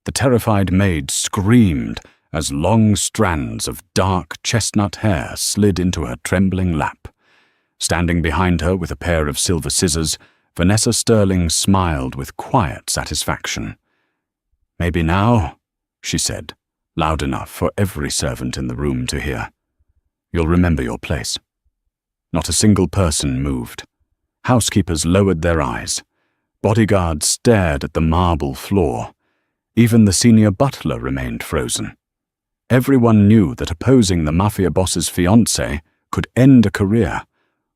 The terrified maid screamed as long strands of dark chestnut hair slid into her trembling lap. Standing behind her with a pair of silver scissors, Vanessa Sterling smiled with quiet satisfaction. "Maybe now," she said, loud enough for every servant in the room to hear. "You'll remember your place." Not a single person moved. Housekeepers lowered their eyes. Bodyguards stared at the marble floor. Even the senior butler remained frozen. Everyone knew that opposing the Mafia Boss's fiancée could end a career,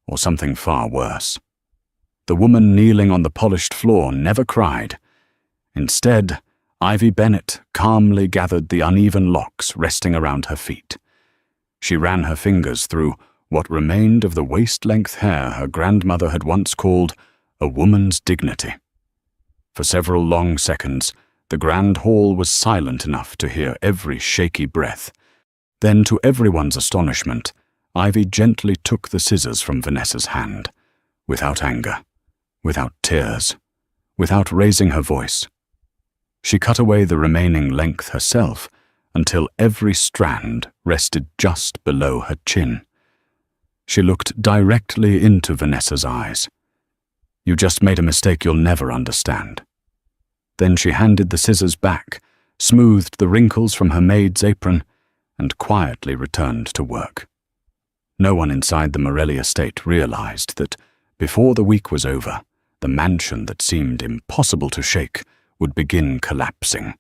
or something far worse. The woman kneeling on the polished floor never cried. Instead, Ivy Bennett calmly gathered the uneven locks resting around her feet. She ran her fingers through what remained of the waist-length hair her grandmother had once called a woman's dignity. For several long seconds, the grand hall was silent enough to hear every shaky breath. Then, to everyone's astonishment, Ivy gently took the scissors from Vanessa's hand, without anger, without tears, without raising her voice. She cut away the remaining length herself until every strand rested just below her chin. She looked directly into Vanessa's eyes. "You just made a mistake you'll never understand." Then she handed the scissors back, smoothed the wrinkles from her maid's apron, and quietly returned to work. No one inside the Morelli estate realized that, before the week was over, the mansion that seemed impossible to shake would begin collapsing.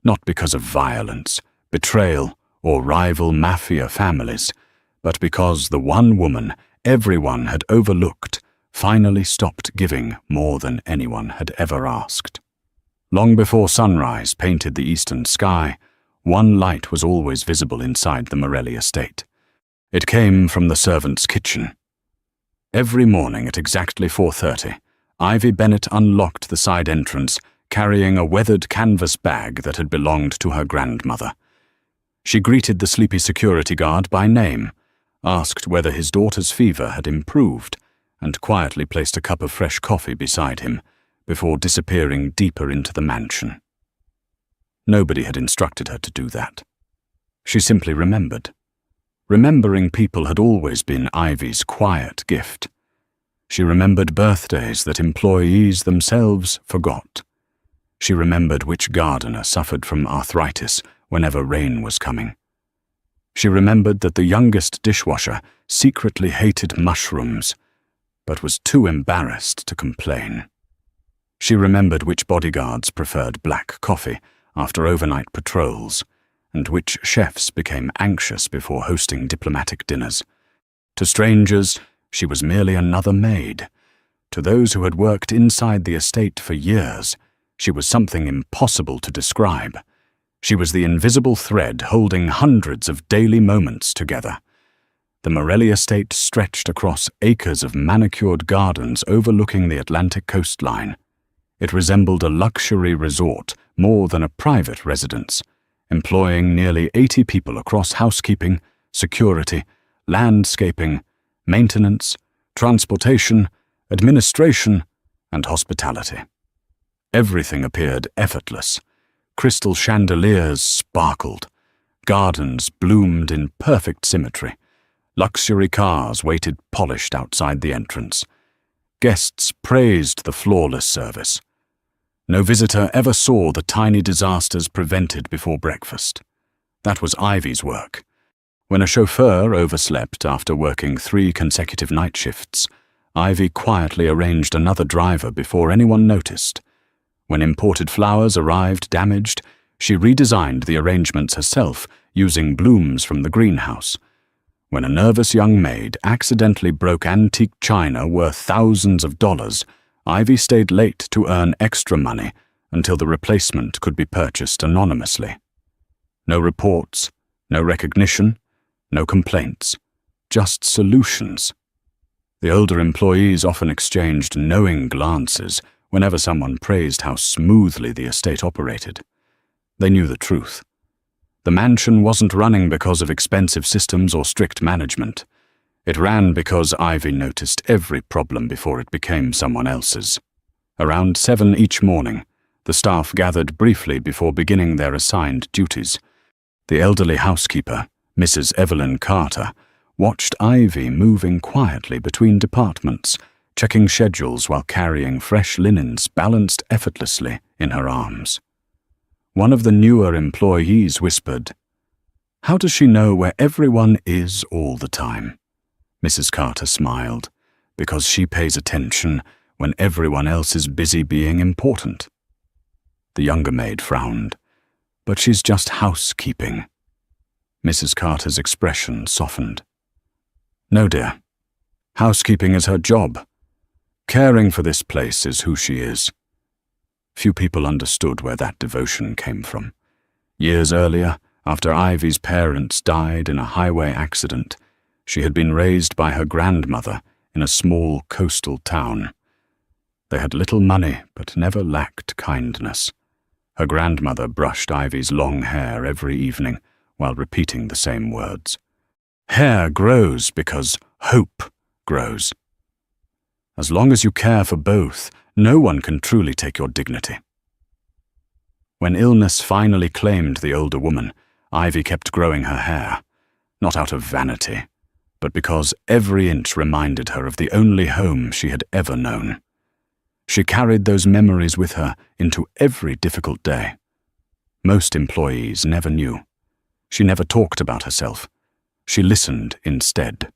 Not because of violence, betrayal, or rival mafia families, but because the one woman everyone had overlooked finally stopped giving more than anyone had ever asked. Long before sunrise painted the eastern sky, one light was always visible inside the Morelli estate. It came from the servants' kitchen. Every morning at exactly 4:30, Ivy Bennett unlocked the side entrance, carrying a weathered canvas bag that had belonged to her grandmother. She greeted the sleepy security guard by name, asked whether his daughter's fever had improved, and quietly placed a cup of fresh coffee beside him, before disappearing deeper into the mansion. Nobody had instructed her to do that. She simply remembered. Remembering people had always been Ivy's quiet gift. She remembered birthdays that employees themselves forgot. She remembered which gardener suffered from arthritis whenever rain was coming. She remembered that the youngest dishwasher secretly hated mushrooms, but was too embarrassed to complain. She remembered which bodyguards preferred black coffee after overnight patrols, and which chefs became anxious before hosting diplomatic dinners. To strangers, she was merely another maid. To those who had worked inside the estate for years, she was something impossible to describe. She was the invisible thread holding hundreds of daily moments together. The Morelli estate stretched across acres of manicured gardens overlooking the Atlantic coastline. It resembled a luxury resort more than a private residence, employing nearly 80 people across housekeeping, security, landscaping, maintenance, transportation, administration, and hospitality. Everything appeared effortless. Crystal chandeliers sparkled. Gardens bloomed in perfect symmetry. Luxury cars waited polished outside the entrance. Guests praised the flawless service. No visitor ever saw the tiny disasters prevented before breakfast. That was Ivy's work. When a chauffeur overslept after working 3 consecutive night shifts, Ivy quietly arranged another driver before anyone noticed. When imported flowers arrived damaged, she redesigned the arrangements herself using blooms from the greenhouse. When a nervous young maid accidentally broke antique china worth thousands of dollars, Ivy stayed late to earn extra money until the replacement could be purchased anonymously. No reports, no recognition, no complaints, just solutions. The older employees often exchanged knowing glances whenever someone praised how smoothly the estate operated. They knew the truth. The mansion wasn't running because of expensive systems or strict management. It ran because Ivy noticed every problem before it became someone else's. Around 7 each morning, The staff gathered briefly before beginning their assigned duties. The elderly housekeeper, Mrs. Evelyn Carter, watched Ivy moving quietly between departments, checking schedules while carrying fresh linens balanced effortlessly in her arms. One of the newer employees whispered, "How does she know where everyone is all the time?" Mrs. Carter smiled, "Because she pays attention when everyone else is busy being important." The younger maid frowned. "But she's just housekeeping." Mrs. Carter's expression softened. "No, dear. Housekeeping is her job. Caring for this place is who she is." Few people understood where that devotion came from. Years earlier, after Ivy's parents died in a highway accident, she had been raised by her grandmother in a small coastal town. They had little money, but never lacked kindness. Her grandmother brushed Ivy's long hair every evening while repeating the same words. "Hair grows because hope grows. As long as you care for both, no one can truly take your dignity." When illness finally claimed the older woman, Ivy kept growing her hair, not out of vanity, but because every inch reminded her of the only home she had ever known. She carried those memories with her into every difficult day. Most employees never knew. She never talked about herself. She listened instead.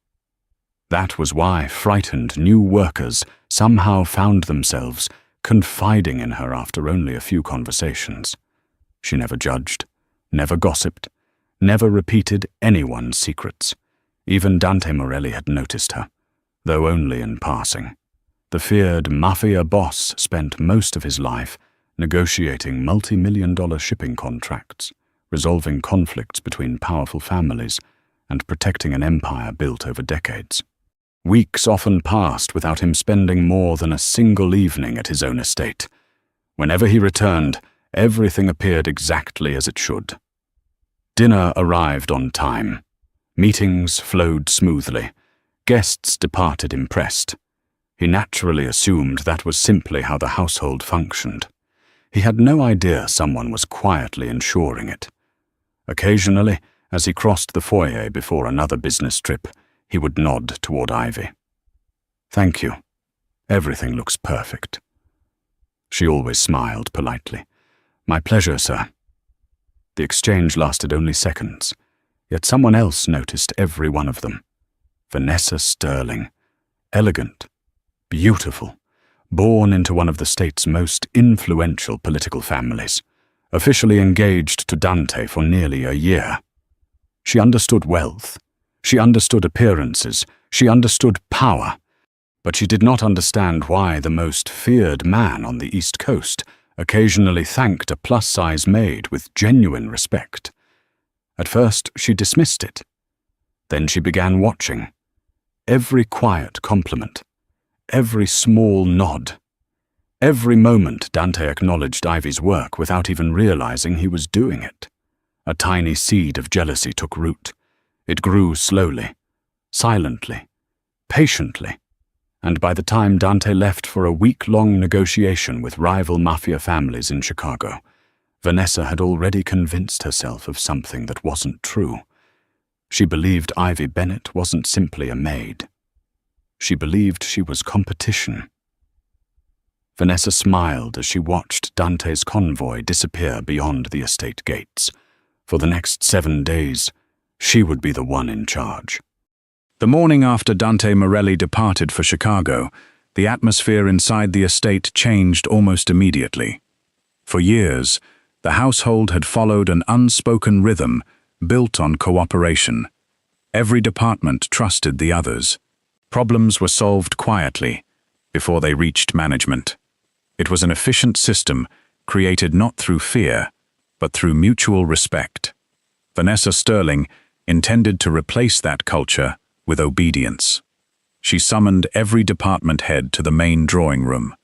That was why frightened new workers somehow found themselves confiding in her after only a few conversations. She never judged, never gossiped, never repeated anyone's secrets. Even Dante Morelli had noticed her, though only in passing. The feared Mafia Boss spent most of his life negotiating multi-million-dollar shipping contracts, resolving conflicts between powerful families, and protecting an empire built over decades. Weeks often passed without him spending more than a single evening at his own estate. Whenever he returned, everything appeared exactly as it should. Dinner arrived on time. Meetings flowed smoothly. Guests departed impressed. He naturally assumed that was simply how the household functioned. He had no idea someone was quietly ensuring it. Occasionally, as he crossed the foyer before another business trip, he would nod toward Ivy. "Thank you. Everything looks perfect." She always smiled politely. "My pleasure, sir." The exchange lasted only seconds, yet someone else noticed every one of them. Vanessa Sterling. Elegant. Beautiful. Born into one of the state's most influential political families. Officially engaged to Dante for nearly a year. She understood wealth. She understood appearances. She understood power. But she did not understand why the most feared man on the East Coast occasionally thanked a plus-size maid with genuine respect. At first, she dismissed it. Then she began watching. Every quiet compliment. Every small nod. Every moment Dante acknowledged Ivy's work without even realizing he was doing it. A tiny seed of jealousy took root. It grew slowly, silently, patiently, and by the time Dante left for a week-long negotiation with rival mafia families in Chicago, Vanessa had already convinced herself of something that wasn't true. She believed Ivy Bennett wasn't simply a maid. She believed she was competition. Vanessa smiled as she watched Dante's convoy disappear beyond the estate gates. For the next 7 days, she would be the one in charge. The morning after Dante Morelli departed for Chicago, the atmosphere inside the estate changed almost immediately. For years, the household had followed an unspoken rhythm built on cooperation. Every department trusted the others. Problems were solved quietly before they reached management. It was an efficient system created not through fear, but through mutual respect. Vanessa Sterling intended to replace that culture with obedience. She summoned every department head to the main drawing room.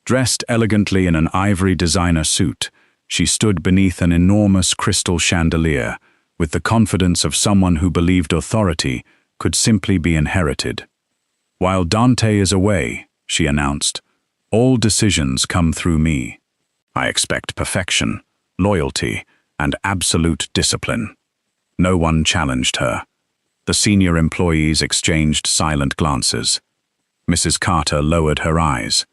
Dressed elegantly in an ivory designer suit, she stood beneath an enormous crystal chandelier with the confidence of someone who believed authority could simply be inherited. "While Dante is away," she announced, "all decisions come through me." I expect perfection, loyalty, and absolute discipline. No one challenged her. The senior employees exchanged silent glances. Mrs. Carter lowered her eyes.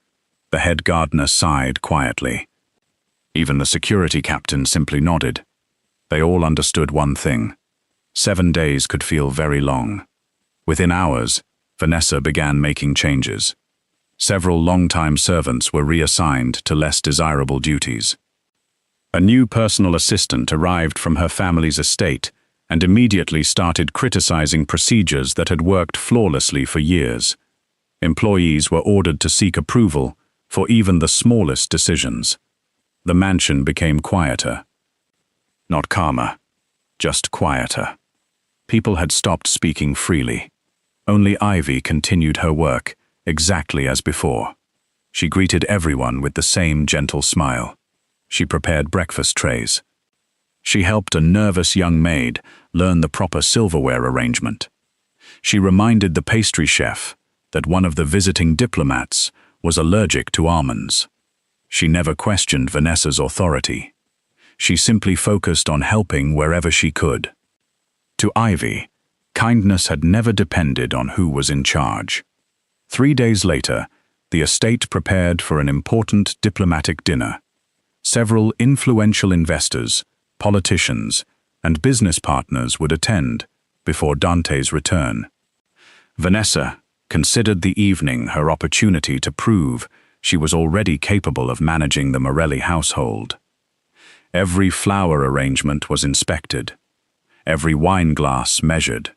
The head gardener sighed quietly. Even the security captain simply nodded. They all understood one thing. 7 days could feel very long. Within hours, Vanessa began making changes. Several long-time servants were reassigned to less desirable duties. A new personal assistant arrived from her family's estate and immediately started criticizing procedures that had worked flawlessly for years. Employees were ordered to seek approval for even the smallest decisions. The mansion became quieter. Not calmer, just quieter. People had stopped speaking freely. Only Ivy continued her work, exactly as before. She greeted everyone with the same gentle smile. She prepared breakfast trays. She helped a nervous young maid learn the proper silverware arrangement. She reminded the pastry chef that one of the visiting diplomats was allergic to almonds. She never questioned Vanessa's authority. She simply focused on helping wherever she could. To Ivy, kindness had never depended on who was in charge. 3 days later, the estate prepared for an important diplomatic dinner. Several influential investors, politicians, and business partners would attend before Dante's return. Vanessa considered the evening her opportunity to prove she was already capable of managing the Morelli household. Every flower arrangement was inspected, every wine glass measured,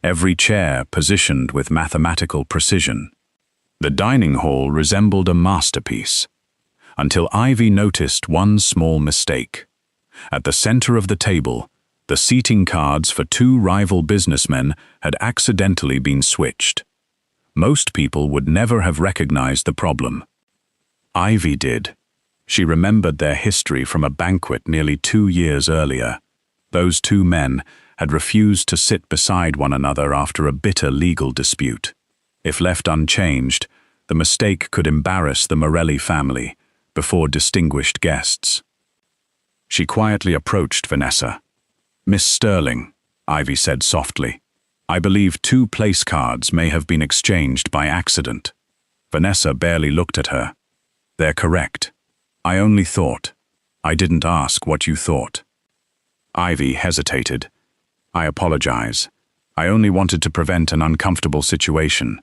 every chair positioned with mathematical precision. The dining hall resembled a masterpiece, until Ivy noticed one small mistake. At the center of the table, the seating cards for 2 rival businessmen had accidentally been switched. Most people would never have recognized the problem. Ivy did. She remembered their history from a banquet nearly 2 years earlier. Those 2 men had refused to sit beside one another after a bitter legal dispute. If left unchanged, the mistake could embarrass the Morelli family before distinguished guests. She quietly approached Vanessa. "Miss Sterling," Ivy said softly, "I believe 2 place cards may have been exchanged by accident." Vanessa barely looked at her. "They're correct. I only thought. I didn't ask what you thought." Ivy hesitated. "I apologize. I only wanted to prevent an uncomfortable situation."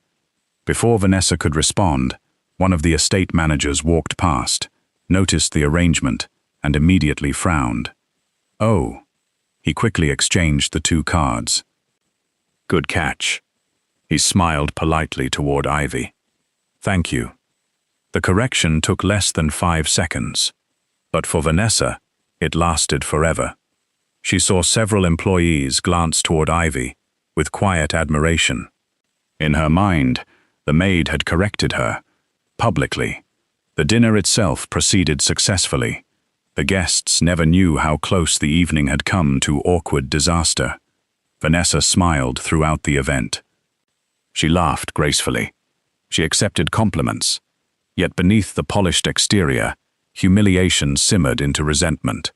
Before Vanessa could respond, one of the estate managers walked past, noticed the arrangement, and immediately frowned. "Oh." He quickly exchanged the 2 cards. "Good catch." He smiled politely toward Ivy. "Thank you." The correction took less than 5 seconds, but for Vanessa, it lasted forever. She saw several employees glance toward Ivy with quiet admiration. In her mind, the maid had corrected her, publicly. The dinner itself proceeded successfully. The guests never knew how close the evening had come to awkward disaster. Vanessa smiled throughout the event. She laughed gracefully. She accepted compliments. Yet beneath the polished exterior, humiliation simmered into resentment.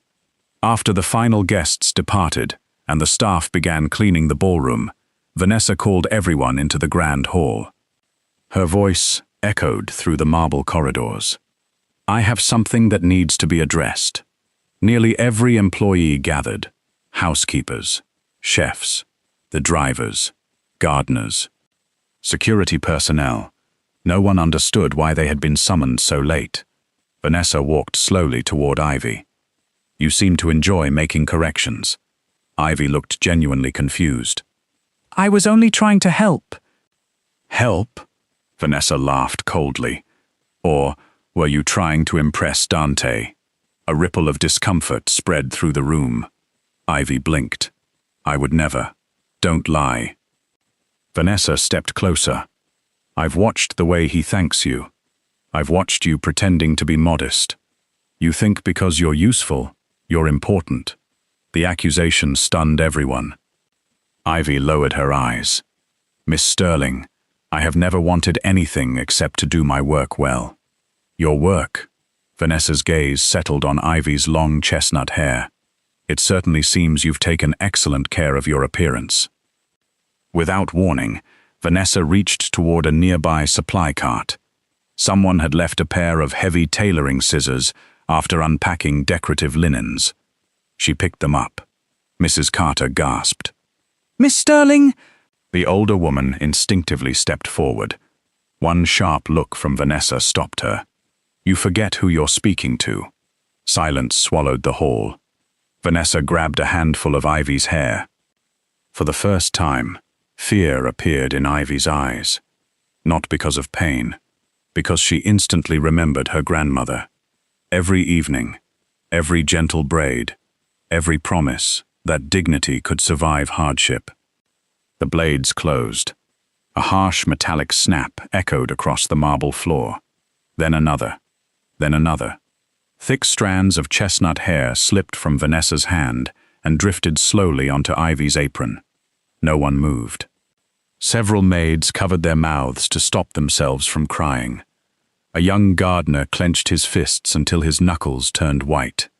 After the final guests departed and the staff began cleaning the ballroom, Vanessa called everyone into the grand hall. Her voice echoed through the marble corridors. "I have something that needs to be addressed." Nearly every employee gathered: housekeepers, chefs, the drivers, gardeners, security personnel. No one understood why they had been summoned so late. Vanessa walked slowly toward Ivy. "You seem to enjoy making corrections." Ivy looked genuinely confused. "I was only trying to help." "Help?" Vanessa laughed coldly. "Or were you trying to impress Dante?" A ripple of discomfort spread through the room. Ivy blinked. "I would never. Don't lie." Vanessa stepped closer. "I've watched the way he thanks you. I've watched you pretending to be modest. You think because you're useful, you're important." The accusation stunned everyone. Ivy lowered her eyes. "Miss Sterling, I have never wanted anything except to do my work well." "Your work?" Vanessa's gaze settled on Ivy's long chestnut hair. It certainly seems you've taken excellent care of your appearance. Without warning, Vanessa reached toward a nearby supply cart. Someone had left a pair of heavy tailoring scissors after unpacking decorative linens. She picked them up. Mrs. Carter gasped. "Miss Sterling!" The older woman instinctively stepped forward. One sharp look from Vanessa stopped her. "You forget who you're speaking to." Silence swallowed the hall. Vanessa grabbed a handful of Ivy's hair. For the first time, fear appeared in Ivy's eyes. Not because of pain, because she instantly remembered her grandmother. Every evening, every gentle braid, every promise that dignity could survive hardship. The blades closed. A harsh metallic snap echoed across the marble floor. Then another. Then another. Thick strands of chestnut hair slipped from Vanessa's hand and drifted slowly onto Ivy's apron. No one moved. Several maids covered their mouths to stop themselves from crying. A young gardener clenched his fists until his knuckles turned white.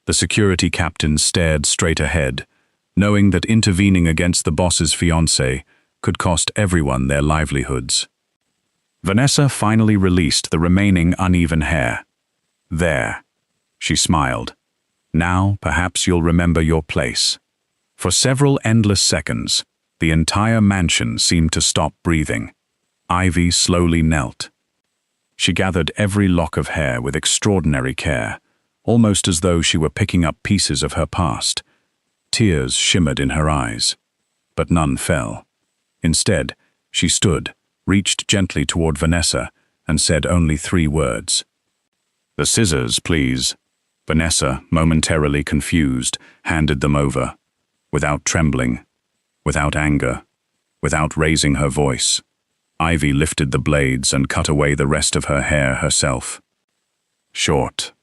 The security captain stared straight ahead, knowing that intervening against the boss's fiancée could cost everyone their livelihoods. Vanessa finally released the remaining uneven hair. "There," she smiled. "Now perhaps you'll remember your place." For several endless seconds, the entire mansion seemed to stop breathing. Ivy slowly knelt. She gathered every lock of hair with extraordinary care, almost as though she were picking up pieces of her past. Tears shimmered in her eyes, but none fell. Instead, she stood, reached gently toward Vanessa, and said only 3 words. "The scissors, please." Vanessa, momentarily confused, handed them over. Without trembling, without anger, without raising her voice, Ivy lifted the blades and cut away the rest of her hair herself. Short,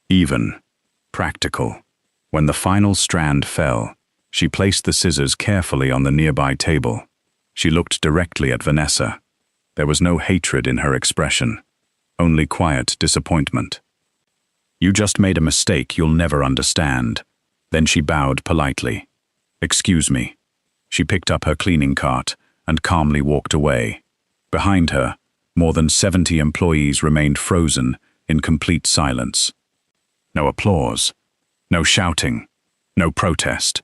even, practical. When the final strand fell, she placed the scissors carefully on the nearby table. She looked directly at Vanessa. There was no hatred in her expression, only quiet disappointment. "You just made a mistake you'll never understand." Then she bowed politely. "Excuse me." She picked up her cleaning cart and calmly walked away. Behind her, more than 70 employees remained frozen in complete silence. No applause, no shouting, no protest.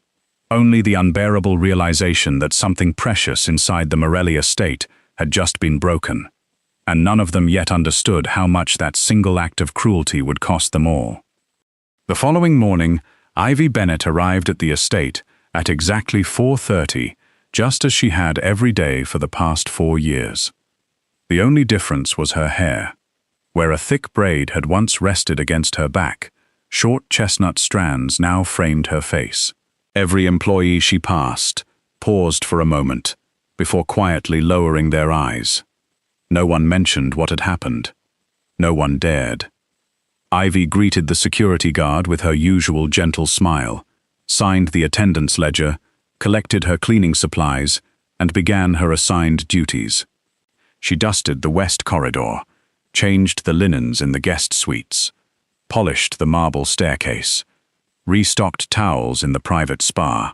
Only the unbearable realization that something precious inside the Morelli estate had just been broken, and none of them yet understood how much that single act of cruelty would cost them all. The following morning, Ivy Bennett arrived at the estate at exactly 4:30, just as she had every day for the past 4 years. The only difference was her hair. Where a thick braid had once rested against her back, short chestnut strands now framed her face. Every employee she passed paused for a moment before quietly lowering their eyes. No one mentioned what had happened. No one dared. Ivy greeted the security guard with her usual gentle smile, signed the attendance ledger, collected her cleaning supplies, and began her assigned duties. She dusted the west corridor, changed the linens in the guest suites, polished the marble staircase, restocked towels in the private spa.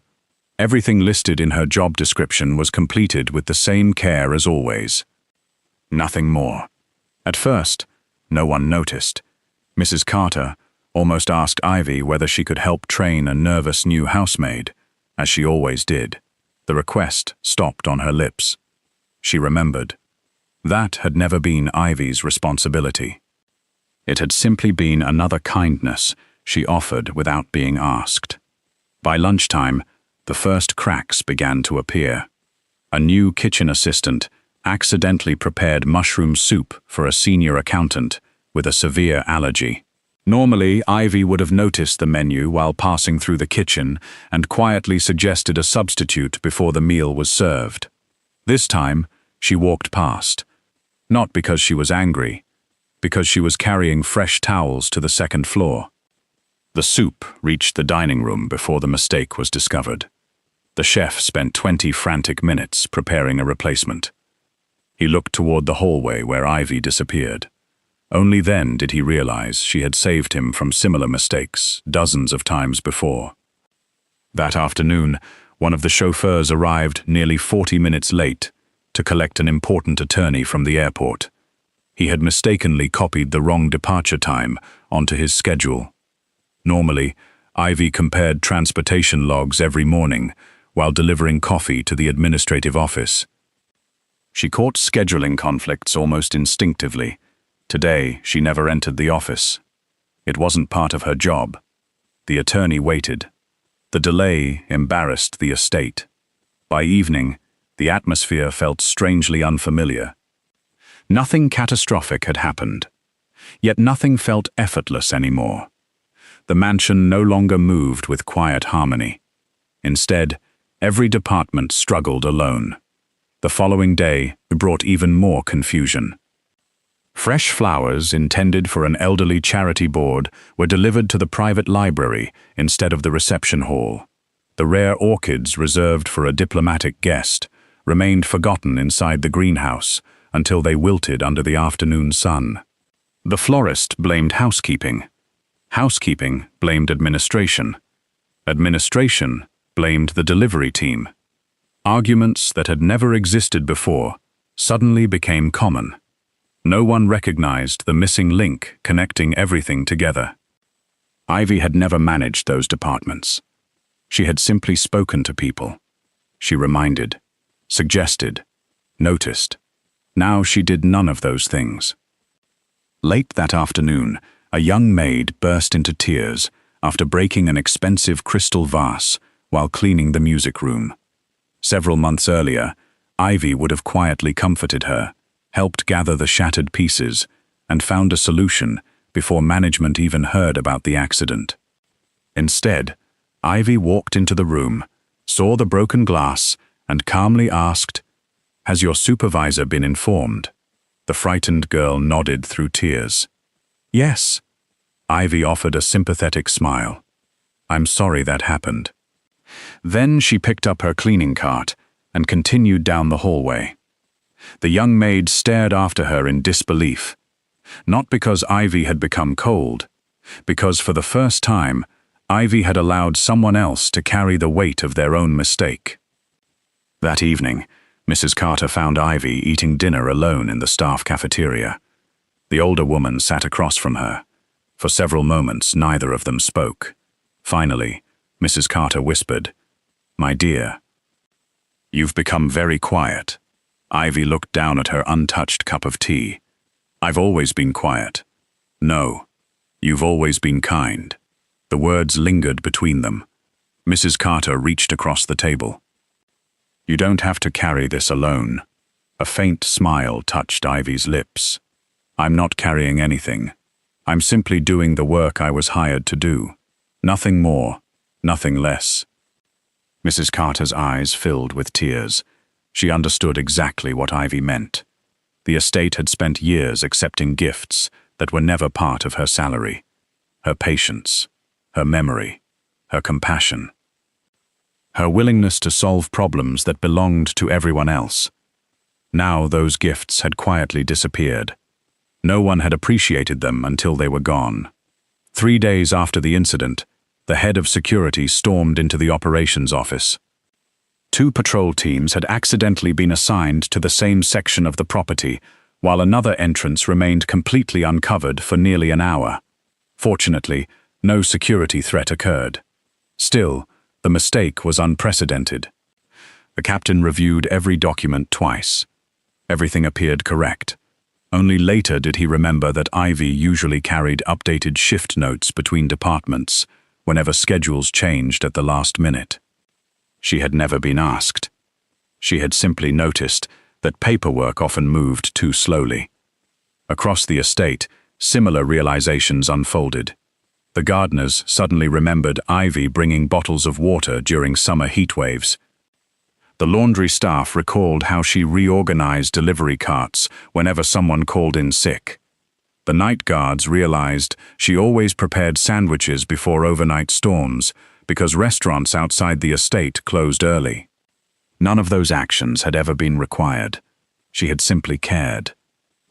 Everything listed in her job description was completed with the same care as always. Nothing more. At first, no one noticed. Mrs. Carter almost asked Ivy whether she could help train a nervous new housemaid, as she always did. The request stopped on her lips. She remembered. That had never been Ivy's responsibility. It had simply been another kindness she offered without being asked. By lunchtime, the first cracks began to appear. A new kitchen assistant accidentally prepared mushroom soup for a senior accountant with a severe allergy. Normally, Ivy would have noticed the menu while passing through the kitchen and quietly suggested a substitute before the meal was served. This time, she walked past. Not because she was angry, because she was carrying fresh towels to the second floor. The soup reached the dining room before the mistake was discovered. The chef spent 20 frantic minutes preparing a replacement. He looked toward the hallway where Ivy disappeared. Only then did he realize she had saved him from similar mistakes dozens of times before. That afternoon, one of the chauffeurs arrived nearly 40 minutes late to collect an important attorney from the airport. He had mistakenly copied the wrong departure time onto his schedule. Normally, Ivy compared transportation logs every morning while delivering coffee to the administrative office. She caught scheduling conflicts almost instinctively. Today, she never entered the office. It wasn't part of her job. The attorney waited. The delay embarrassed the estate. By evening, the atmosphere felt strangely unfamiliar. Nothing catastrophic had happened, yet nothing felt effortless anymore. The mansion no longer moved with quiet harmony. Instead, every department struggled alone. The following day brought even more confusion. Fresh flowers intended for an elderly charity board were delivered to the private library instead of the reception hall. The rare orchids reserved for a diplomatic guest remained forgotten inside the greenhouse until they wilted under the afternoon sun. The florist blamed housekeeping. Housekeeping blamed administration. Administration blamed the delivery team. Arguments that had never existed before suddenly became common. No one recognized the missing link connecting everything together. Ivy had never managed those departments. She had simply spoken to people. She reminded, suggested, noticed. Now she did none of those things. Late that afternoon, a young maid burst into tears after breaking an expensive crystal vase while cleaning the music room. Several months earlier, Ivy would have quietly comforted her, helped gather the shattered pieces, and found a solution before management even heard about the accident. Instead, Ivy walked into the room, saw the broken glass, and calmly asked, "Has your supervisor been informed?" The frightened girl nodded through tears. "Yes." Ivy offered a sympathetic smile. "I'm sorry that happened." Then she picked up her cleaning cart and continued down the hallway. The young maid stared after her in disbelief. Not because Ivy had become cold, because for the first time, Ivy had allowed someone else to carry the weight of their own mistake. That evening, Mrs. Carter found Ivy eating dinner alone in the staff cafeteria. The older woman sat across from her. For several moments, neither of them spoke. Finally, Mrs. Carter whispered, "My dear, you've become very quiet." Ivy looked down at her untouched cup of tea. "I've always been quiet." "No, you've always been kind." The words lingered between them. Mrs. Carter reached across the table. "You don't have to carry this alone." A faint smile touched Ivy's lips. "I'm not carrying anything. I'm simply doing the work I was hired to do. Nothing more, nothing less." Mrs. Carter's eyes filled with tears. She understood exactly what Ivy meant. The estate had spent years accepting gifts that were never part of her salary. Her patience, her memory, her compassion. Her willingness to solve problems that belonged to everyone else. Now those gifts had quietly disappeared. No one had appreciated them until they were gone. 3 days after the incident, the head of security stormed into the operations office. 2 patrol teams had accidentally been assigned to the same section of the property, while another entrance remained completely uncovered for nearly an hour. Fortunately, no security threat occurred. Still, the mistake was unprecedented. The captain reviewed every document twice. Everything appeared correct. Only later did he remember that Ivy usually carried updated shift notes between departments whenever schedules changed at the last minute. She had never been asked. She had simply noticed that paperwork often moved too slowly. Across the estate, similar realizations unfolded. The gardeners suddenly remembered Ivy bringing bottles of water during summer heat waves. The laundry staff recalled how she reorganized delivery carts whenever someone called in sick. The night guards realized she always prepared sandwiches before overnight storms because restaurants outside the estate closed early. None of those actions had ever been required. She had simply cared.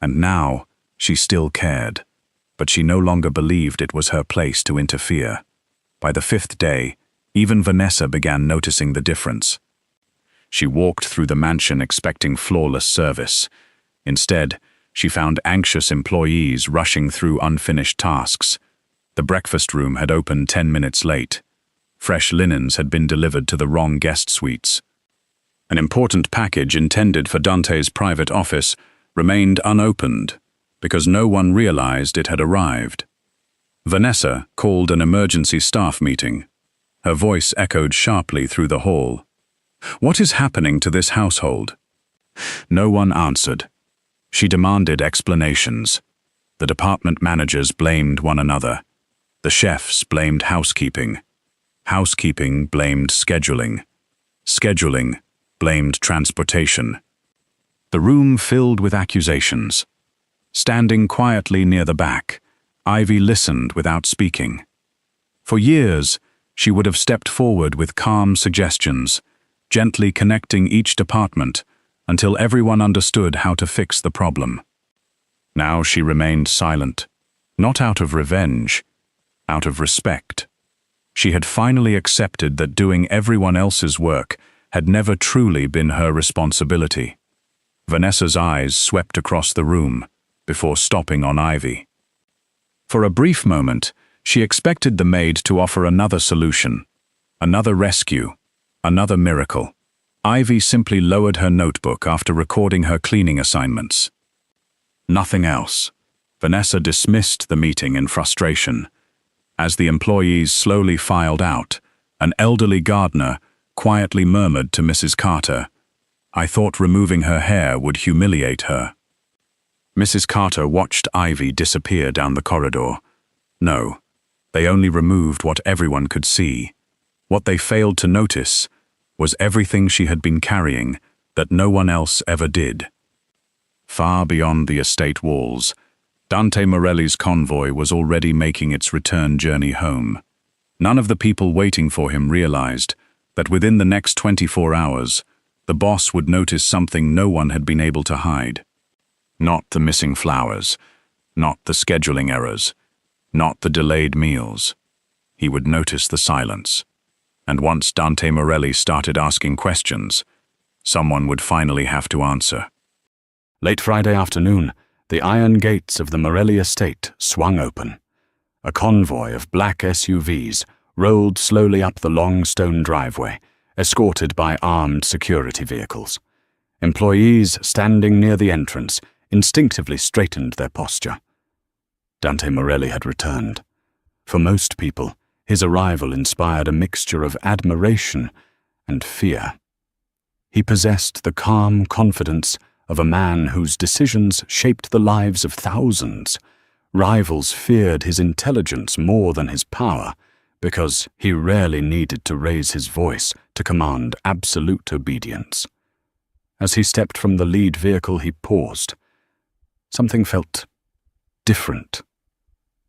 And now, She still cared, but she no longer believed it was her place to interfere. By the 5th day, even Vanessa began noticing the difference. She walked through the mansion expecting flawless service. Instead, she found anxious employees rushing through unfinished tasks. The breakfast room had opened 10 minutes late. Fresh linens had been delivered to the wrong guest suites. An important package intended for Dante's private office remained unopened because no one realized it had arrived. Vanessa called an emergency staff meeting. Her voice echoed sharply through the hall. "What is happening to this household?" No one answered. She demanded explanations. The department managers blamed one another. The chefs blamed housekeeping. Housekeeping blamed scheduling. Scheduling blamed transportation. The room filled with accusations. Standing quietly near the back, Ivy listened without speaking. For years, she would have stepped forward with calm suggestions, gently connecting each department until everyone understood how to fix the problem. Now she remained silent, not out of revenge, out of respect. She had finally accepted that doing everyone else's work had never truly been her responsibility. Vanessa's eyes swept across the room before stopping on Ivy. For a brief moment, she expected the maid to offer another solution, another rescue, another miracle. Ivy simply lowered her notebook after recording her cleaning assignments. Nothing else. Vanessa dismissed the meeting in frustration. As the employees slowly filed out, an elderly gardener quietly murmured to Mrs. Carter, "I thought removing her hair would humiliate her." Mrs. Carter watched Ivy disappear down the corridor. No, they only removed what everyone could see. What they failed to notice was everything she had been carrying that no one else ever did. Far beyond the estate walls, Dante Morelli's convoy was already making its return journey home. None of the people waiting for him realized that within the next 24 hours, the boss would notice something no one had been able to hide. Not the missing flowers, not the scheduling errors, not the delayed meals. He would notice the silence. And once Dante Morelli started asking questions, someone would finally have to answer. Late Friday afternoon, the iron gates of the Morelli estate swung open. A convoy of black SUVs rolled slowly up the long stone driveway, escorted by armed security vehicles. Employees standing near the entrance instinctively straightened their posture. Dante Morelli had returned. For most people, his arrival inspired a mixture of admiration and fear. He possessed the calm confidence of a man whose decisions shaped the lives of thousands. Rivals feared his intelligence more than his power, because he rarely needed to raise his voice to command absolute obedience. As he stepped from the lead vehicle, he paused. Something felt different,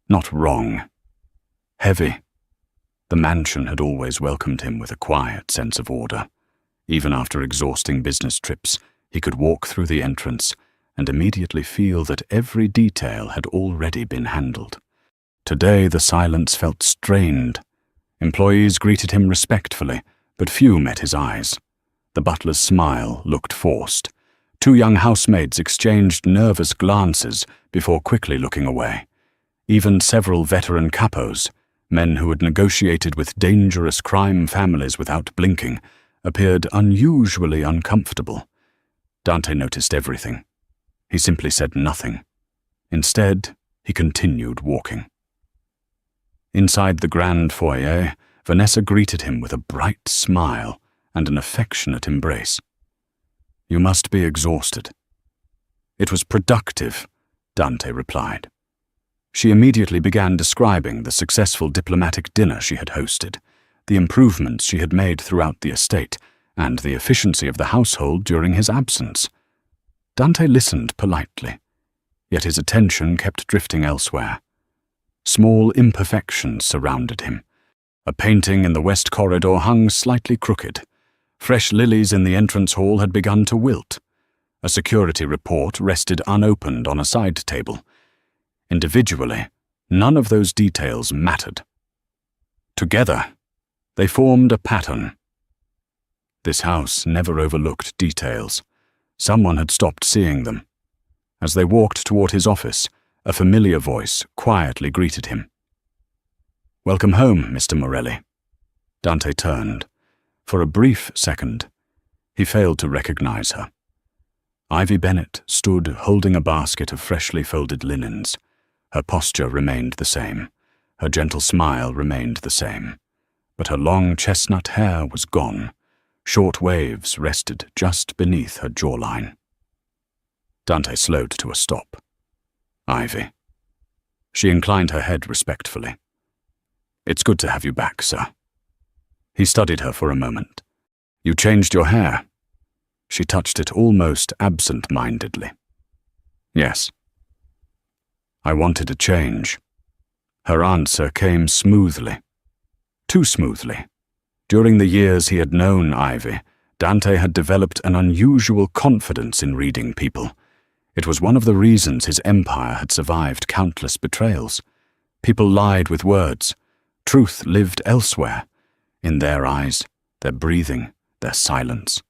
not wrong, heavy. The mansion had always welcomed him with a quiet sense of order. Even after exhausting business trips, he could walk through the entrance and immediately feel that every detail had already been handled. Today the silence felt strained. Employees greeted him respectfully, but few met his eyes. The butler's smile looked forced. 2 young housemaids exchanged nervous glances before quickly looking away. Even several veteran capos, men who had negotiated with dangerous crime families without blinking, appeared unusually uncomfortable. Dante noticed everything. He simply said nothing. Instead, he continued walking. Inside the grand foyer, Vanessa greeted him with a bright smile and an affectionate embrace. "You must be exhausted." "It was productive," Dante replied. She immediately began describing the successful diplomatic dinner she had hosted, the improvements she had made throughout the estate, and the efficiency of the household during his absence. Dante listened politely, yet his attention kept drifting elsewhere. Small imperfections surrounded him. A painting in the west corridor hung slightly crooked. Fresh lilies in the entrance hall had begun to wilt. A security report rested unopened on a side table, Individually, none of those details mattered. Together, they formed a pattern. This house never overlooked details. Someone had stopped seeing them. As they walked toward his office, a familiar voice quietly greeted him. "Welcome home, Mr. Morelli." Dante turned. For a brief second, he failed to recognize her. Ivy Bennett stood holding a basket of freshly folded linens. Her posture remained the same. Her gentle smile remained the same. But her long chestnut hair was gone. Short waves rested just beneath her jawline. Dante slowed to a stop. "Ivy." She inclined her head respectfully. "It's good to have you back, sir." He studied her for a moment. "You changed your hair." She touched it almost absent-mindedly. "Yes." "I wanted a change." Her answer came smoothly. Too smoothly. During the years he had known Ivy, Dante had developed an unusual confidence in reading people. It was one of the reasons his empire had survived countless betrayals. People lied with words. Truth lived elsewhere. In their eyes, their breathing, their silence.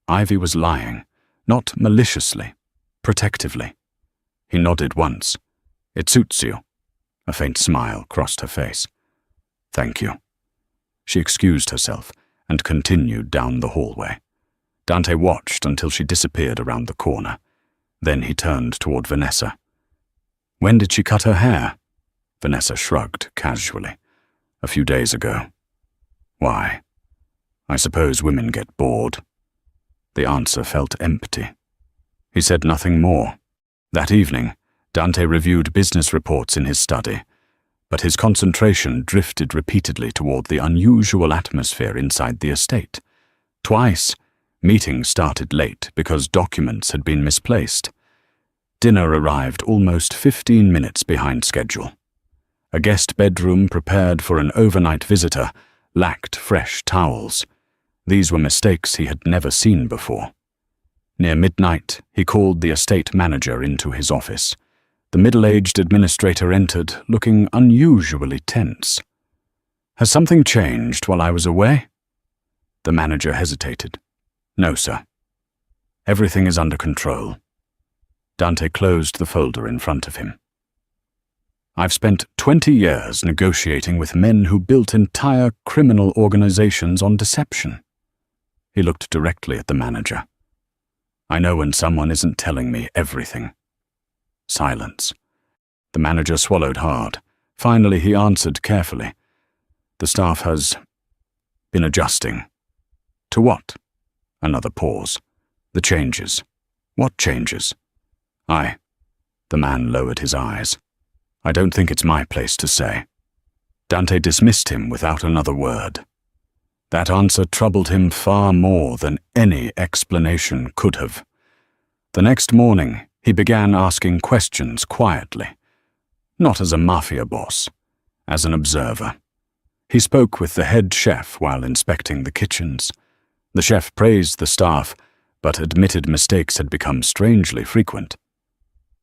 Ivy was lying, not maliciously, protectively. He nodded once. "It suits you." A faint smile crossed her face. "Thank you." She excused herself and continued down the hallway. Dante watched until she disappeared around the corner. Then he turned toward Vanessa. "When did she cut her hair?" Vanessa shrugged casually. "A few days ago." "Why?" "I suppose women get bored." The answer felt empty. He said nothing more. That evening, Dante reviewed business reports in his study, but his concentration drifted repeatedly toward the unusual atmosphere inside the estate. Twice, meetings started late because documents had been misplaced. Dinner arrived almost 15 minutes behind schedule. A guest bedroom prepared for an overnight visitor lacked fresh towels. These were mistakes he had never seen before. Near midnight, he called the estate manager into his office. The middle-aged administrator entered, looking unusually tense. "Has something changed while I was away?" The manager hesitated. "No, sir. Everything is under control." Dante closed the folder in front of him. "I've spent 20 years negotiating with men who built entire criminal organizations on deception." He looked directly at the manager. "I know when someone isn't telling me everything." Silence. The manager swallowed hard. Finally, he answered carefully. "The staff has been adjusting." "To what?" Another pause. "The changes." "What changes?" The man lowered his eyes. "I don't think it's my place to say." Dante dismissed him without another word. That answer troubled him far more than any explanation could have. The next morning, he began asking questions quietly. Not as a mafia boss, as an observer. He spoke with the head chef while inspecting the kitchens. The chef praised the staff, but admitted mistakes had become strangely frequent.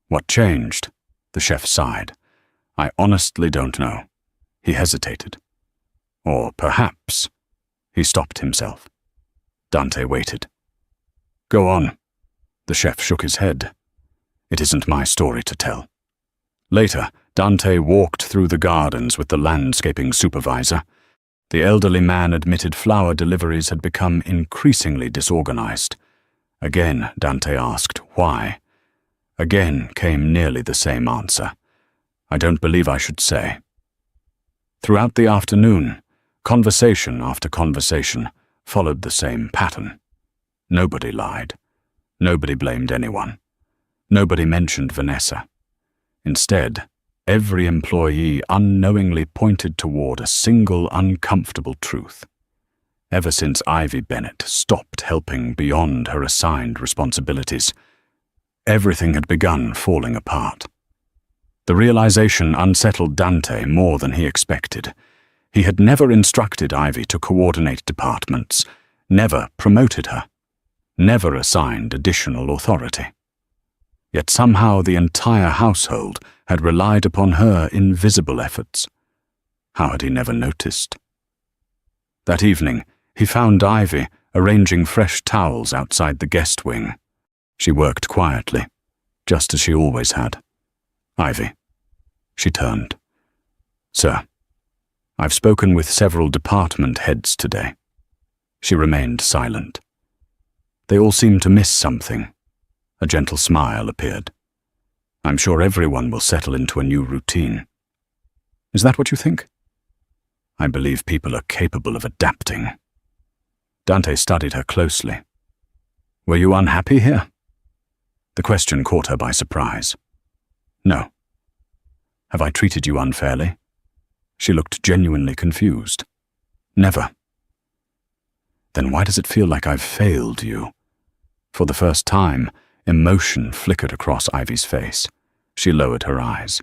"What changed?" The chef sighed. "I honestly don't know." He hesitated. "Or perhaps—" He stopped himself. Dante waited. "Go on." The chef shook his head. "It isn't my story to tell." Later, Dante walked through the gardens with the landscaping supervisor. The elderly man admitted flower deliveries had become increasingly disorganized. Again, Dante asked why. Again came nearly the same answer. "I don't believe I should say." Throughout the afternoon, conversation after conversation followed the same pattern. Nobody lied. Nobody blamed anyone. Nobody mentioned Vanessa. Instead, every employee unknowingly pointed toward a single uncomfortable truth. Ever since Ivy Bennett stopped helping beyond her assigned responsibilities, everything had begun falling apart. The realization unsettled Dante more than he expected. He had never instructed Ivy to coordinate departments, never promoted her, never assigned additional authority. Yet somehow the entire household had relied upon her invisible efforts. How had he never noticed? That evening, he found Ivy arranging fresh towels outside the guest wing. She worked quietly, just as she always had. "Ivy." She turned. "Sir, I've spoken with several department heads today." She remained silent. "They all seem to miss something." A gentle smile appeared. "I'm sure everyone will settle into a new routine." "Is that what you think?" "I believe people are capable of adapting." Dante studied her closely. "Were you unhappy here?" The question caught her by surprise. "No." "Have I treated you unfairly?" She looked genuinely confused. "Never." "Then why does it feel like I've failed you?" For the first time, emotion flickered across Ivy's face. She lowered her eyes.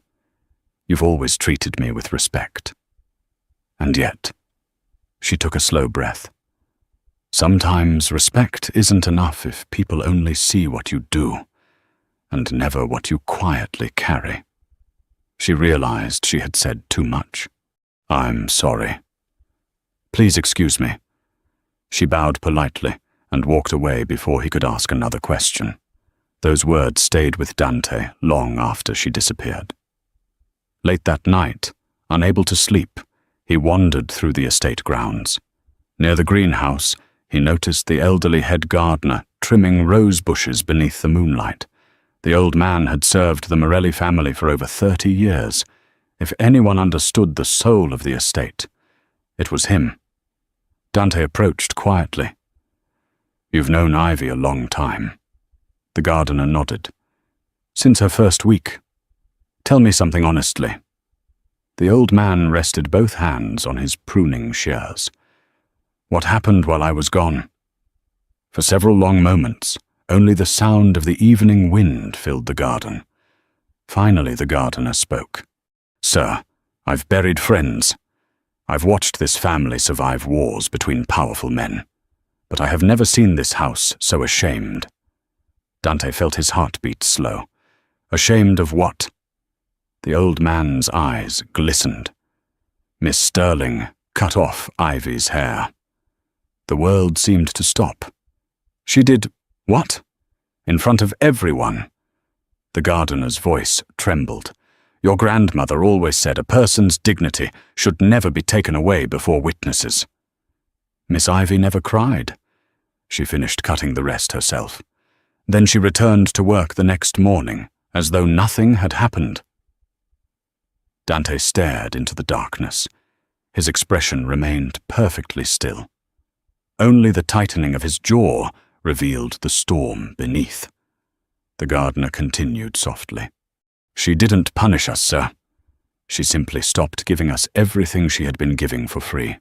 "You've always treated me with respect." And yet, she took a slow breath. Sometimes respect isn't enough if people only see what you do, and never what you quietly carry. She realized she had said too much. "I'm sorry." "Please excuse me." She bowed politely and walked away before he could ask another question. Those words stayed with Dante long after she disappeared. Late that night, unable to sleep, he wandered through the estate grounds. Near the greenhouse, he noticed the elderly head gardener trimming rose bushes beneath the moonlight. The old man had served the Morelli family for over 30 years. If anyone understood the soul of the estate, it was him. Dante approached quietly. "You've known Ivy a long time." The gardener nodded. "Since her first week. Tell me something honestly." The old man rested both hands on his pruning shears. "What happened while I was gone?" For several long moments, only the sound of the evening wind filled the garden. Finally, the gardener spoke. "Sir, I've buried friends. I've watched this family survive wars between powerful men, but I have never seen this house so ashamed." Dante felt his heart beat slow. "Ashamed of what?" The old man's eyes glistened. "Miss Sterling cut off Ivy's hair." The world seemed to stop. "She did what?" "In front of everyone." The gardener's voice trembled. "Your grandmother always said a person's dignity should never be taken away before witnesses." "Miss Ivy never cried." She finished cutting the rest herself. Then she returned to work the next morning, as though nothing had happened. Dante stared into the darkness. His expression remained perfectly still. Only the tightening of his jaw revealed the storm beneath. The gardener continued softly. "She didn't punish us, sir. She simply stopped giving us everything she had been giving for free."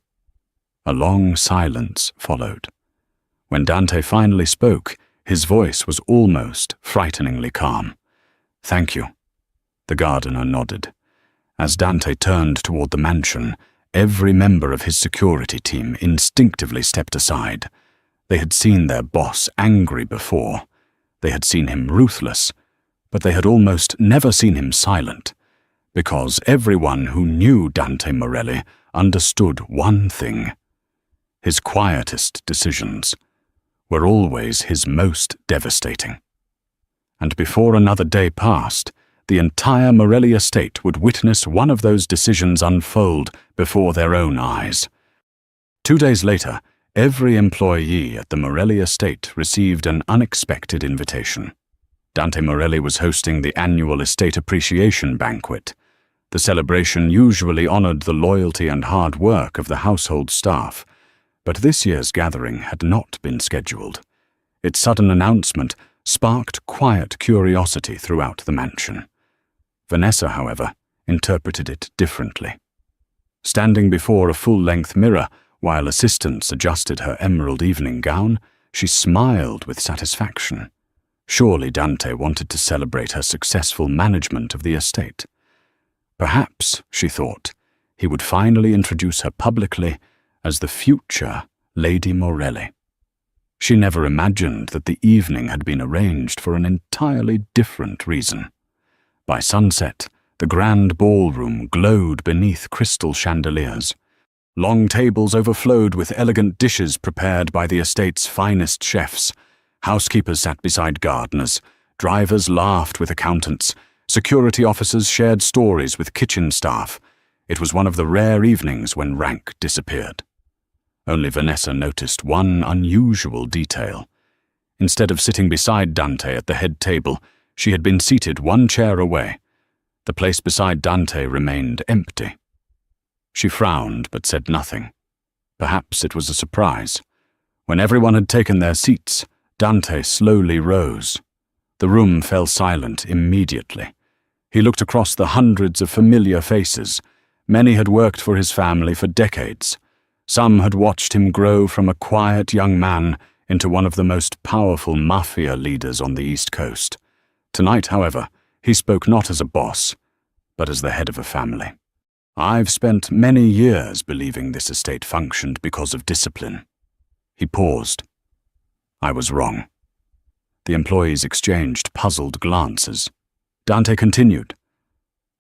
A long silence followed. When Dante finally spoke, his voice was almost frighteningly calm. "Thank you." The gardener nodded. As Dante turned toward the mansion, every member of his security team instinctively stepped aside. They had seen their boss angry before. They had seen him ruthless, but they had almost never seen him silent, because everyone who knew Dante Morelli understood one thing. His quietest decisions were always his most devastating. And before another day passed, the entire Morelli estate would witness one of those decisions unfold before their own eyes. 2 days later, every employee at the Morelli estate received an unexpected invitation. Dante Morelli was hosting the annual estate appreciation banquet. The celebration usually honored the loyalty and hard work of the household staff, but this year's gathering had not been scheduled. Its sudden announcement sparked quiet curiosity throughout the mansion. Vanessa, however, interpreted it differently. Standing before a full-length mirror while assistants adjusted her emerald evening gown, she smiled with satisfaction. Surely Dante wanted to celebrate her successful management of the estate. Perhaps, she thought, he would finally introduce her publicly as the future Lady Morelli. She never imagined that the evening had been arranged for an entirely different reason. By sunset, The grand ballroom glowed beneath crystal chandeliers. Long tables overflowed with elegant dishes prepared by the estate's finest chefs. Housekeepers sat beside gardeners. Drivers laughed with accountants. Security officers shared stories with kitchen staff. It was one of the rare evenings when rank disappeared. Only Vanessa noticed one unusual detail. Instead of sitting beside Dante at the head table, she had been seated one chair away. The place beside Dante remained empty. She frowned but said nothing. Perhaps it was a surprise. When everyone had taken their seats, Dante slowly rose. The room fell silent immediately. He looked across the hundreds of familiar faces. Many had worked for his family for decades. Some had watched him grow from a quiet young man into one of the most powerful mafia leaders on the East Coast. Tonight, however, he spoke not as a boss, but as the head of a family. I've spent many years believing this estate functioned because of discipline. He paused. I was wrong. The employees exchanged puzzled glances. Dante continued.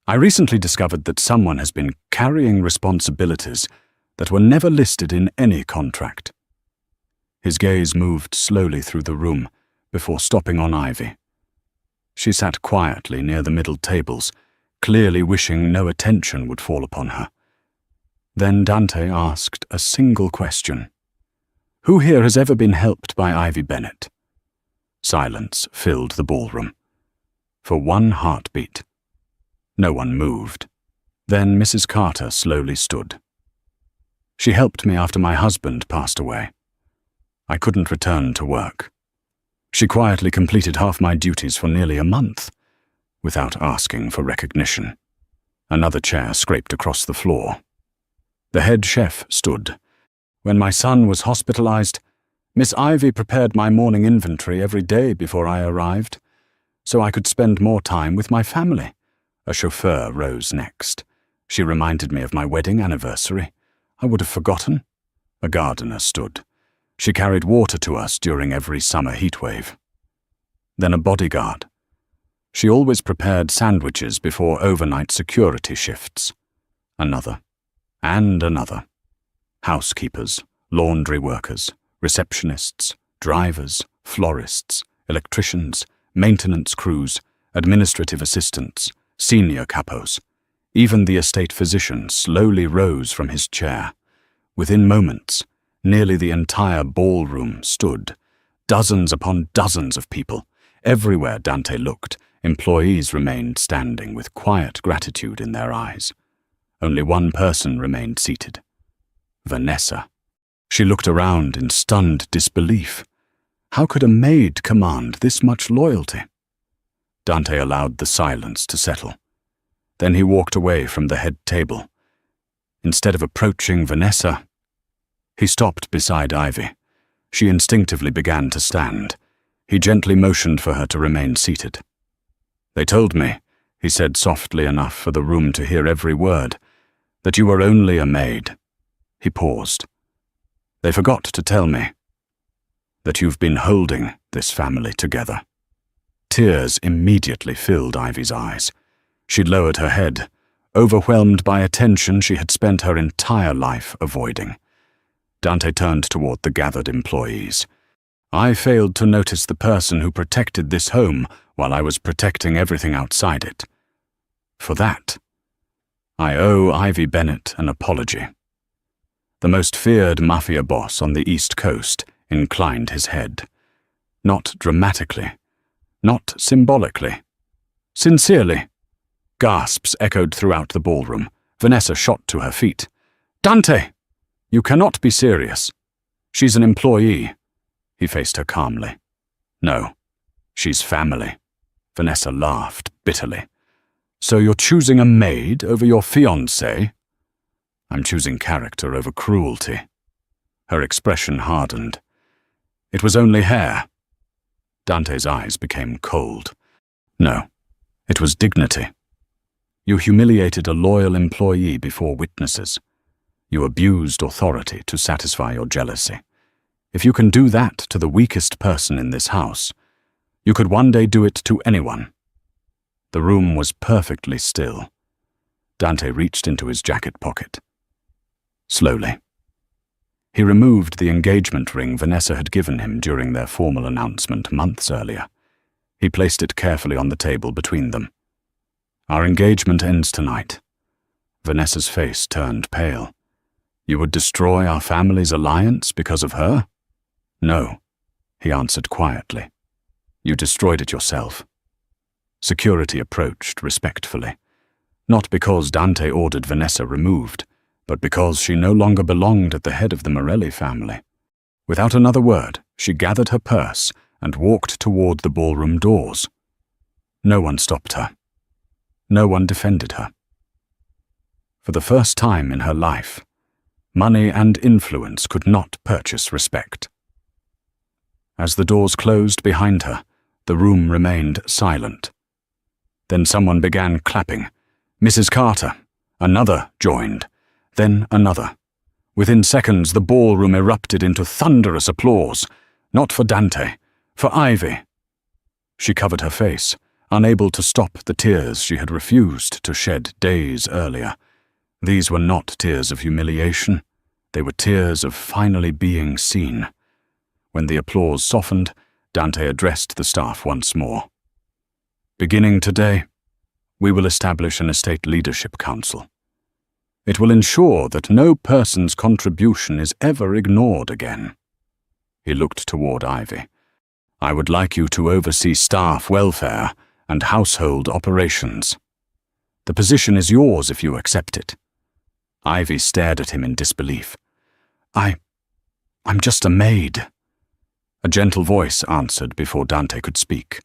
I recently discovered that someone has been carrying responsibilities that were never listed in any contract. His gaze moved slowly through the room before stopping on Ivy. She sat quietly near the middle tables, clearly wishing no attention would fall upon her. Then Dante asked a single question. Who here has ever been helped by Ivy Bennett? Silence filled the ballroom. For one heartbeat. No one moved. Then Mrs. Carter slowly stood. She helped me after my husband passed away. I couldn't return to work. She quietly completed half my duties for nearly a month, without asking for recognition. Another chair scraped across the floor. The head chef stood. When my son was hospitalized, Miss Ivy prepared my morning inventory every day before I arrived, so I could spend more time with my family. A chauffeur rose next. She reminded me of my wedding anniversary. I would have forgotten. A gardener stood. She carried water to us during every summer heatwave. Then a bodyguard. She always prepared sandwiches before overnight security shifts. Another. And another. Housekeepers, laundry workers, receptionists, drivers, florists, electricians, maintenance crews, administrative assistants, senior capos. Even the estate physician slowly rose from his chair. Within moments, nearly the entire ballroom stood. Dozens upon dozens of people. Everywhere Dante looked, employees remained standing with quiet gratitude in their eyes. Only one person remained seated. Vanessa. She looked around in stunned disbelief. How could a maid command this much loyalty? Dante allowed the silence to settle. Then he walked away from the head table. Instead of approaching Vanessa, he stopped beside Ivy. She instinctively began to stand. He gently motioned for her to remain seated. They told me, he said softly enough for the room to hear every word, that you were only a maid. He paused. They forgot to tell me that you've been holding this family together. Tears immediately filled Ivy's eyes. She lowered her head, overwhelmed by a tension she had spent her entire life avoiding. Dante turned toward the gathered employees. I failed to notice the person who protected this home while I was protecting everything outside it. For that, I owe Ivy Bennett an apology. The most feared mafia boss on the East Coast inclined his head. Not dramatically, not symbolically. Sincerely. Gasps echoed throughout the ballroom. Vanessa shot to her feet. Dante! You cannot be serious. She's an employee. He faced her calmly. No, she's family. Vanessa laughed bitterly. So you're choosing a maid over your fiancé? I'm choosing character over cruelty. Her expression hardened. It was only hair. Dante's eyes became cold. No, it was dignity. You humiliated a loyal employee before witnesses. You abused authority to satisfy your jealousy. If you can do that to the weakest person in this house, you could one day do it to anyone. The room was perfectly still. Dante reached into his jacket pocket. Slowly. He removed the engagement ring Vanessa had given him during their formal announcement months earlier. He placed it carefully on the table between them. "Our engagement ends tonight." Vanessa's face turned pale. "You would destroy our family's alliance because of her?" "No," he answered quietly. "You destroyed it yourself." Security approached respectfully, not because Dante ordered Vanessa removed, but because she no longer belonged at the head of the Morelli family. Without another word, she gathered her purse and walked toward the ballroom doors. No one stopped her. No one defended her. For the first time in her life, money and influence could not purchase respect. As the doors closed behind her, the room remained silent. Then someone began clapping. Mrs. Carter. Another joined. Then another. Within seconds, the ballroom erupted into thunderous applause. Not for Dante, for Ivy. She covered her face, unable to stop the tears she had refused to shed days earlier. These were not tears of humiliation. They were tears of finally being seen. When the applause softened, Dante addressed the staff once more. "Beginning today, we will establish an estate leadership council. It will ensure that no person's contribution is ever ignored again." He looked toward Ivy. "I would like you to oversee staff welfare and household operations. The position is yours if you accept it." Ivy stared at him in disbelief. I'm just a maid." A gentle voice answered before Dante could speak.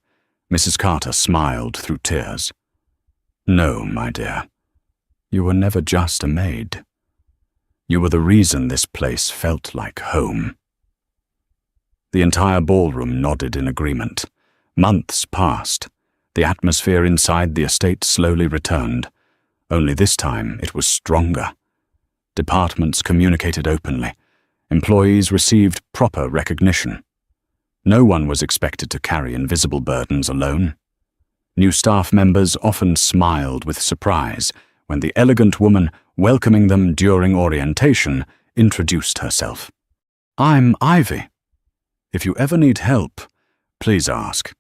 Mrs. Carter smiled through tears. "No, my dear. You were never just a maid. You were the reason this place felt like home." The entire ballroom nodded in agreement. Months passed. The atmosphere inside the estate slowly returned. Only this time it was stronger. Departments communicated openly. Employees received proper recognition. No one was expected to carry invisible burdens alone. New staff members often smiled with surprise when the elegant woman welcoming them during orientation introduced herself. "I'm Ivy. If you ever need help, please ask."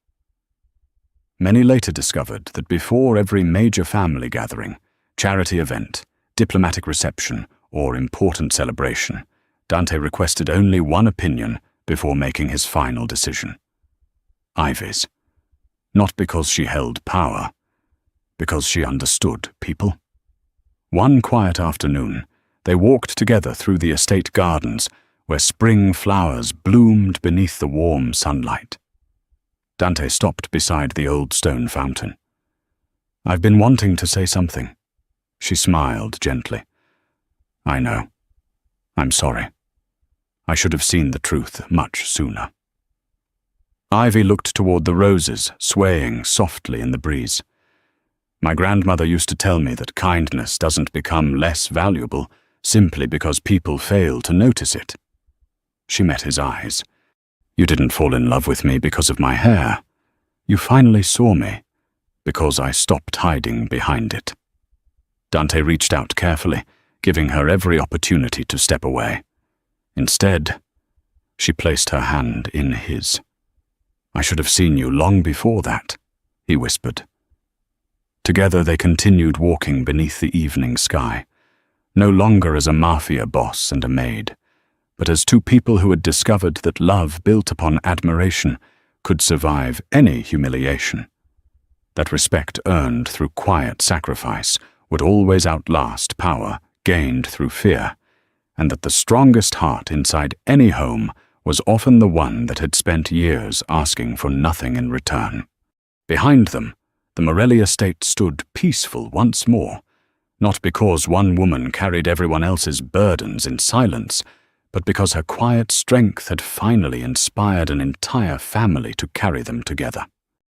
Many later discovered that before every major family gathering, charity event, diplomatic reception, or important celebration, Dante requested only one opinion before making his final decision. Ivy's. Not because she held power, because she understood people. One quiet afternoon, they walked together through the estate gardens where spring flowers bloomed beneath the warm sunlight. Dante stopped beside the old stone fountain. "I've been wanting to say something." She smiled gently. "I know. I'm sorry. I should have seen the truth much sooner." Ivy looked toward the roses swaying softly in the breeze. "My grandmother used to tell me that kindness doesn't become less valuable simply because people fail to notice it." She met his eyes. "You didn't fall in love with me because of my hair. You finally saw me because I stopped hiding behind it." Dante reached out carefully, giving her every opportunity to step away. Instead, she placed her hand in his. "I should have seen you long before that," he whispered. Together they continued walking beneath the evening sky, no longer as a mafia boss and a maid, but as two people who had discovered that love built upon admiration could survive any humiliation. That respect earned through quiet sacrifice would always outlast power gained through fear, and that the strongest heart inside any home was often the one that had spent years asking for nothing in return. Behind them, the Morelli estate stood peaceful once more, not because one woman carried everyone else's burdens in silence, but because her quiet strength had finally inspired an entire family to carry them together.